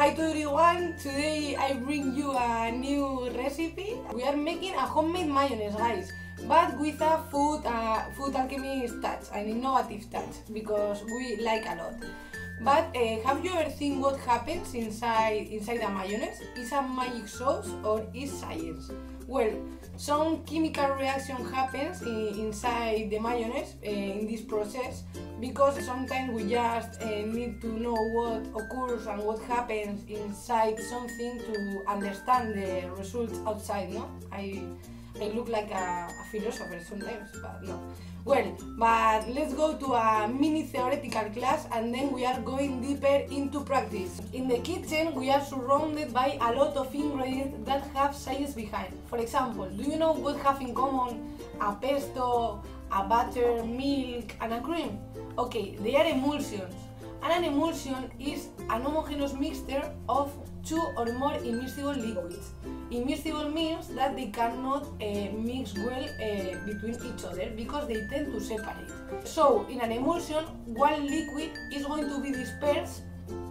Hi to everyone, today I bring you a new recipe. We are making a homemade mayonnaise, guys, but with a food alchemist touch, an innovative touch, because we like a lot. But have you ever seen what happens inside a mayonnaise? Is a magic sauce or is science? Well, some chemical reaction happens inside the mayonnaise in this process, because sometimes we just need to know what occurs and what happens inside something to understand the results outside, no? I look like a philosopher sometimes, but no. Well, but let's go to a mini theoretical class and then we are going deeper into practice. In the kitchen, we are surrounded by a lot of ingredients that have science behind. For example, do you know what have in common a pesto, a butter, milk, and a cream? Okay, they are emulsions. And an emulsion is an homogeneous mixture of two or more immiscible liquids. Immiscible means that they cannot mix well between each other because they tend to separate. So in an emulsion, one liquid is going to be dispersed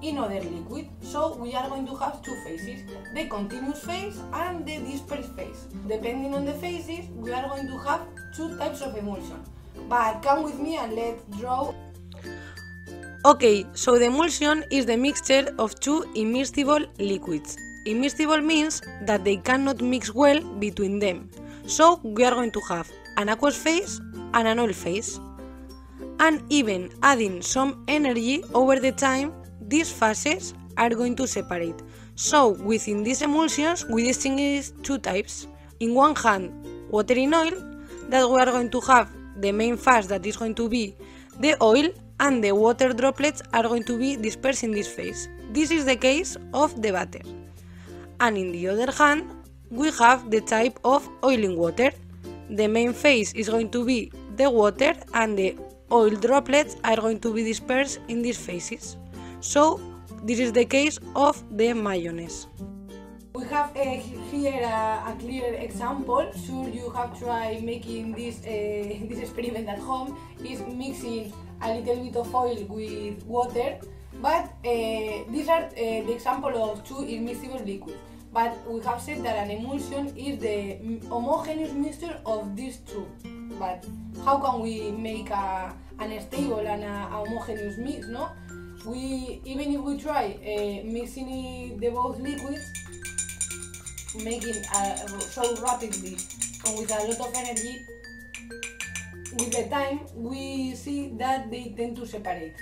in other liquid. So we are going to have two phases, the continuous phase and the dispersed phase. Depending on the phases, we are going to have two types of emulsion. But come with me and let's draw. Okay, so the emulsion is the mixture of two immiscible liquids. Immiscible means that they cannot mix well between them. So we are going to have an aqueous phase and an oil phase. And even adding some energy over the time, these phases are going to separate. So within these emulsions, we distinguish two types. In one hand, water in oil, that we are going to have the main phase that is going to be the oil, and the water droplets are going to be dispersed in this phase. This is the case of the butter. And in the other hand, we have the type of oil in water. The main phase is going to be the water and the oil droplets are going to be dispersed in these phases. So this is the case of the mayonnaise. We have here a clear example. Sure, you have tried making this this experiment at home. Is mixing a little bit of oil with water, but these are the example of two immiscible liquids. But we have said that an emulsion is the homogeneous mixture of these two. But how can we make an stable and a homogeneous mix? No, even if we try mixing the both liquids, making so rapidly and with a lot of energy, with the time we see that they tend to separate.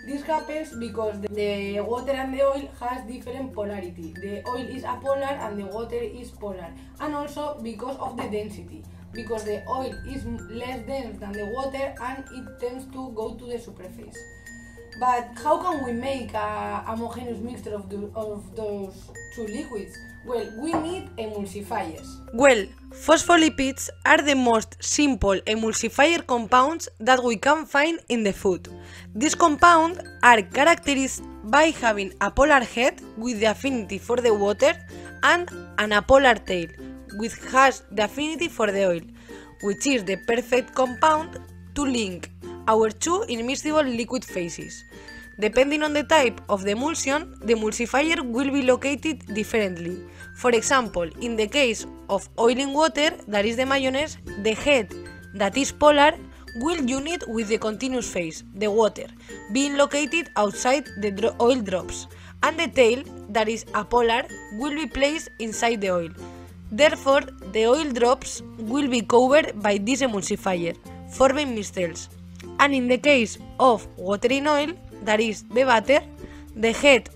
This happens because the water and the oil has different polarity. The oil is apolar and the water is polar, and also because of the density, because the oil is less dense than the water and it tends to go to the superface. But how can we make a homogeneous mixture of those two liquids? Well, we need emulsifiers. Well, phospholipids are the most simple emulsifier compounds that we can find in the food. These compounds are characterized by having a polar head with the affinity for the water and an apolar tail, which has the affinity for the oil, which is the perfect compound to link our two immiscible liquid phases. Depending on the type of the emulsion, the emulsifier will be located differently. For example, in the case of oil in water, that is the mayonnaise, the head that is polar will unite with the continuous phase, the water, being located outside the oil drops, and the tail that is apolar will be placed inside the oil. Therefore, the oil drops will be covered by this emulsifier, forming micelles. And in the case of water in oil, that is the butter, the head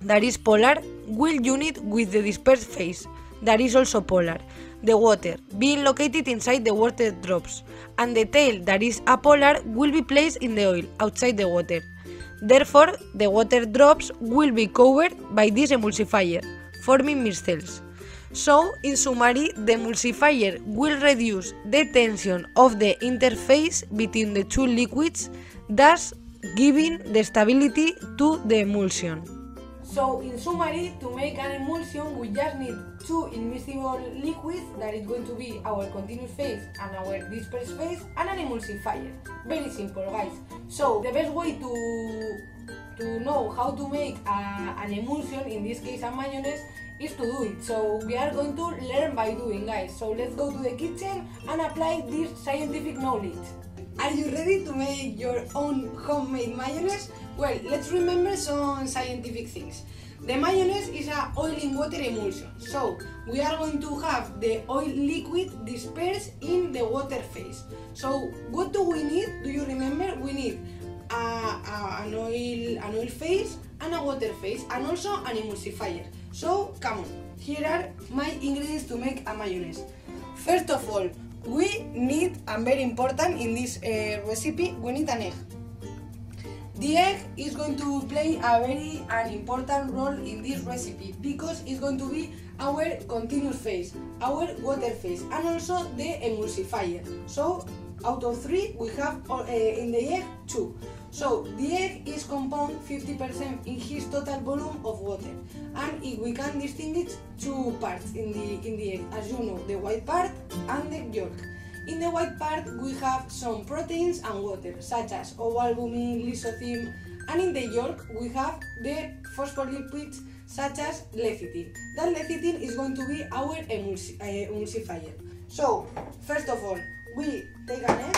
that is polar will unite with the dispersed phase that is also polar, the water being located inside the water drops, and the tail that is apolar will be placed in the oil outside the water. Therefore, the water drops will be covered by this emulsifier, forming micelles. So, in summary, the emulsifier will reduce the tension of the interface between the two liquids, thus giving the stability to the emulsion. So in summary, to make an emulsion, we just need two immiscible liquids, that is going to be our continuous phase and our dispersed phase, and an emulsifier. Very simple, guys. So the best way to to know how to make an emulsion, in this case a mayonnaise, is to do it. So we are going to learn by doing, guys. So let's go to the kitchen and apply this scientific knowledge. Are you ready to make your own homemade mayonnaise? Well, let's remember some scientific things. The mayonnaise is an oil in water emulsion. So we are going to have the oil liquid dispersed in the water phase. So what do we need? Do you remember? We need an oil phase and a water phase, and also an emulsifier. So come on, here are my ingredients to make a mayonnaise. First of all, we need, and very important in this recipe, we need an egg. The egg is going to play an important role in this recipe because it's going to be our continuous phase, our water phase, and also the emulsifier. So out of 3 we have in the egg 2. So the egg is compound 50% in his total volume of water, and we can distinguish 2 parts in the egg, as you know, the white part and the yolk. In the white part we have some proteins and water, such as ovalbumin, lysozyme, and in the yolk we have the phospholipids such as lecithin. That lecithin is going to be our emulsifier. So first of all, we take an egg,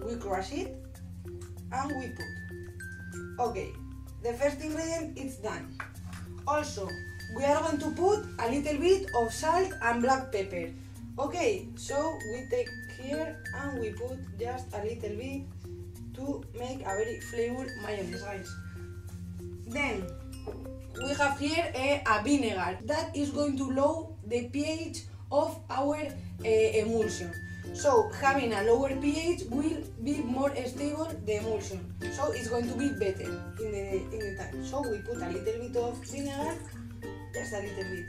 we crush it, and we put. Okay, the first ingredient is done. Also, we are going to put a little bit of salt and black pepper. Okay, so we take here and we put just a little bit to make a very flavored mayonnaise, guys. Then we have here a vinegar that is going to lower the pH of our emulsion. So having a lower pH will be more stable the emulsion. So it's going to be better in the time. So we put a little bit of vinegar, just a little bit.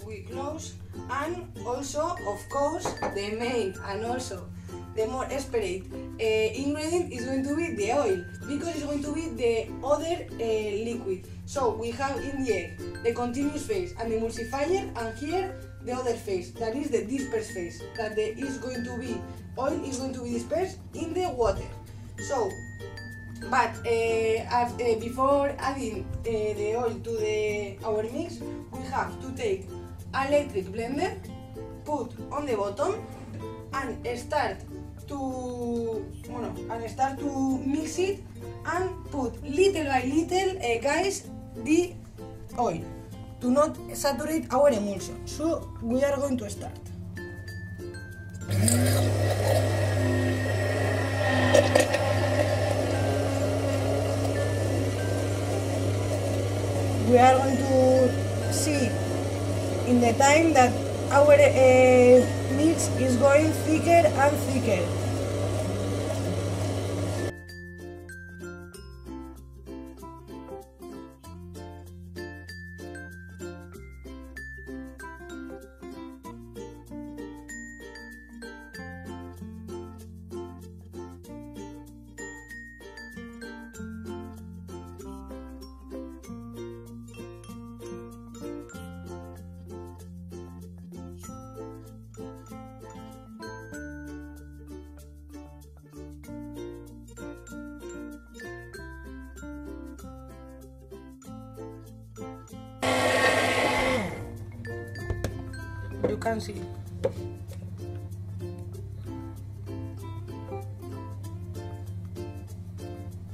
We close, and also of course the main and also the more desperate ingredient is going to be the oil, because it's going to be the other liquid. So we have in the egg the continuous phase and the emulsifier, and here the other phase, that is the dispersed phase, that is going to be oil is going to be dispersed in the water. So but before adding the oil to our mix, we have to take an electric blender, put on the bottom, and start to mix it, and put little by little, guys, the oil to not saturate our emulsion. So we are going to start. We are going to see in the time that our mix is going thicker and thicker. You can see.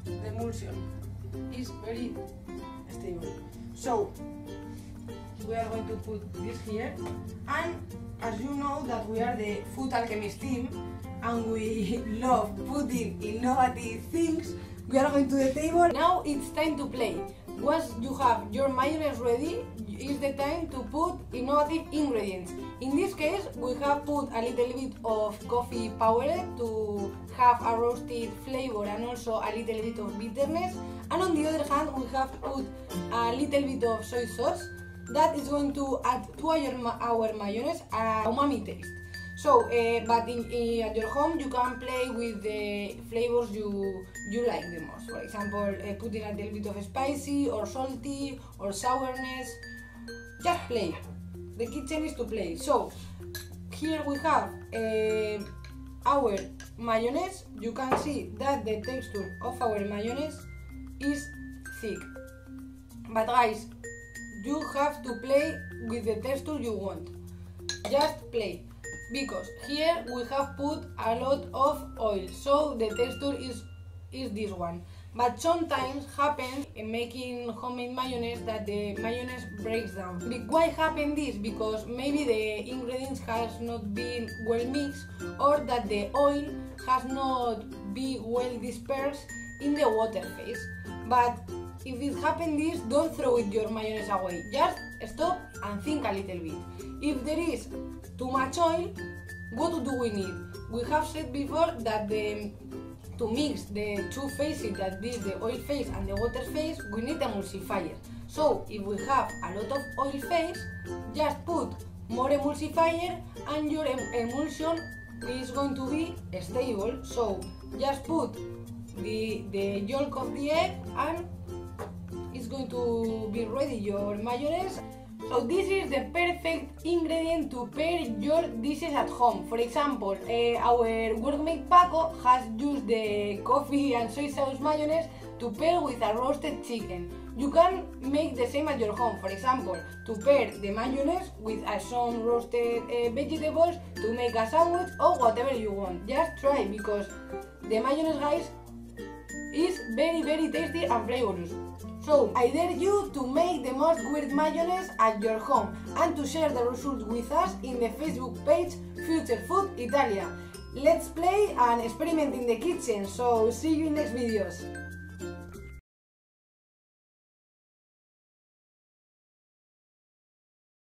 The emulsion is very stable. So we are going to put this here, and as you know that we are the food alchemist team and we love putting innovative things, we are going to the table. Now it's time to play. Once you have your mayonnaise ready, it's the time to put innovative ingredients. In this case, we have put a little bit of coffee powder to have a roasted flavor and also a little bit of bitterness. And on the other hand, we have put a little bit of soy sauce that is going to add to our mayonnaise a umami taste. So, but at your home you can play with the flavors you like the most. For example, putting a little bit of spicy or salty or sourness. Just play. The kitchen is to play. So, here we have our mayonnaise, you can see that the texture of our mayonnaise is thick. But guys, you have to play with the texture you want. Just play. Because here we have put a lot of oil, so the texture is this one. But sometimes happens in making homemade mayonnaise that the mayonnaise breaks down. Why happen this? Because maybe the ingredients has not been well mixed, or that the oil has not been well dispersed in the water phase. But if it happens this, don't throw your mayonnaise away. Just stop and think a little bit. If there is too much oil, what do we need? We have said before that to mix the two phases, that is the oil phase and the water phase, we need emulsifier. So if we have a lot of oil phase, just put more emulsifier and your emulsion is going to be stable. So just put the yolk of the egg and it's going to be ready, your mayonnaise. So this is the perfect ingredient to pair your dishes at home. For example, our workmate Paco has used the coffee and soy sauce mayonnaise to pair with a roasted chicken. You can make the same at your home. For example, to pair the mayonnaise with some roasted vegetables to make a sandwich or whatever you want. Just try, because the mayonnaise, guys, is very tasty and flavorous. So I dare you to make the most weird mayonnaise at your home and to share the results with us in the Facebook page Future Food Italia. Let's play and experiment in the kitchen, so see you in next videos.